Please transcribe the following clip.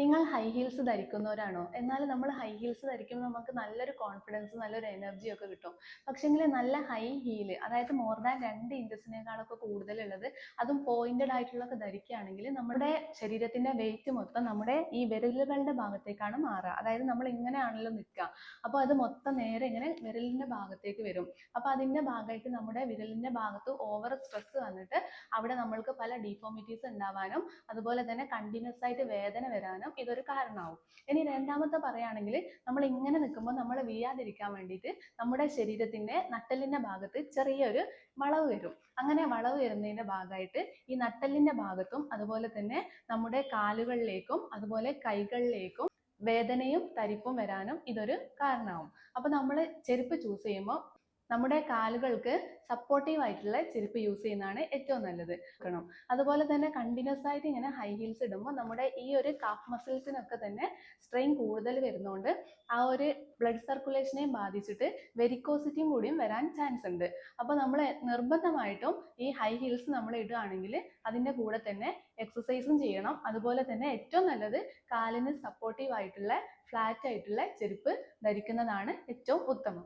നിങ്ങൾ high heels ധരിക്കുന്നവരാണോ? എന്നാൽ നമ്മൾ ഹൈ ഹീൽസ് ധരിക്കുമ്പോൾ നമുക്ക് നല്ലൊരു കോൺഫിഡൻസ്, നല്ലൊരു എനർജി ഒക്കെ കിട്ടും. പക്ഷേങ്കിൽ നല്ല ഹൈ ഹീല്, അതായത് മോർ ദാൻ 2 ഇഞ്ചസിനേക്കാളൊക്കെ കൂടുതലുള്ളത്, അതും പോയിന്റഡ് ആയിട്ടുള്ളതൊക്കെ ധരിക്കുകയാണെങ്കിൽ നമ്മുടെ ശരീരത്തിന്റെ വെയിറ്റ് മൊത്തം നമ്മുടെ ഈ വിരലുകളുടെ ഭാഗത്തേക്കാണ് മാറുക. അതായത് നമ്മൾ ഇങ്ങനെയാണല്ലോ നിൽക്കുക, അപ്പോൾ അത് മൊത്തം നേരെ ഇങ്ങനെ വിരലിന്റെ ഭാഗത്തേക്ക് വരും. അപ്പോൾ അതിന്റെ ഭാഗമായിട്ട് നമ്മുടെ വിരലിന്റെ ഭാഗത്ത് ഓവർ സ്ട്രെസ് വന്നിട്ട് അവിടെ നമ്മൾക്ക് പല ഡീഫോമിറ്റീസ് ഉണ്ടാവാനും അതുപോലെ തന്നെ കണ്ടിന്യൂസ് ആയിട്ട് വേദന വരാനും ഇതൊരു കാരണമാവും. ഇനി രണ്ടാമത്തെ പറയുകയാണെങ്കിൽ, നമ്മൾ ഇങ്ങനെ നിൽക്കുമ്പോൾ നമ്മൾ വീഴാതിരിക്കാൻ വേണ്ടിയിട്ട് നമ്മുടെ ശരീരത്തിന്റെ നട്ടെല്ലിന്റെ ഭാഗത്ത് ചെറിയൊരു വളവ് വരും. അങ്ങനെ വളവ് വരുന്നതിന്റെ ഭാഗമായിട്ട് ഈ നട്ടെല്ലിന്റെ ഭാഗത്തും അതുപോലെ തന്നെ നമ്മുടെ കാലുകളിലേക്കും അതുപോലെ കൈകളിലേക്കും വേദനയും തരിപ്പും വരാനും ഇതൊരു കാരണമാവും. അപ്പൊ നമ്മൾ ചെരുപ്പ് ചൂസ് ചെയ്യുമ്പോൾ നമ്മുടെ കാലുകൾക്ക് സപ്പോർട്ടീവ് ആയിട്ടുള്ള ചെരുപ്പ് യൂസ് ചെയ്യുന്നതാണ് ഏറ്റവും നല്ലത്. അതുപോലെ തന്നെ കണ്ടിന്യൂസ് ആയിട്ട് ഇങ്ങനെ ഹൈ ഹീൽസ് ഇടുമ്പോൾ നമ്മുടെ ഈ ഒരു കാഫ് മസിൽസിനൊക്കെ തന്നെ സ്ട്രെയിൻ കൂടുതൽ വരുന്നതുകൊണ്ട് ആ ഒരു ബ്ലഡ് സർക്കുലേഷനെയും ബാധിച്ചിട്ട് വെരിക്കോസിറ്റിയും കൂടിയും വരാൻ ചാൻസ് ഉണ്ട്. അപ്പോൾ നമ്മൾ നിർബന്ധമായിട്ടും ഈ ഹൈ ഹീൽസ് നമ്മൾ ഇടുകയാണെങ്കിൽ അതിൻ്റെ കൂടെ തന്നെ എക്സസൈസും ചെയ്യണം. അതുപോലെ തന്നെ ഏറ്റവും നല്ലത് കാലിന് സപ്പോർട്ടീവ് ആയിട്ടുള്ള ഫ്ലാറ്റ് ആയിട്ടുള്ള ചെരുപ്പ് ധരിക്കുന്നതാണ് ഏറ്റവും ഉത്തമം.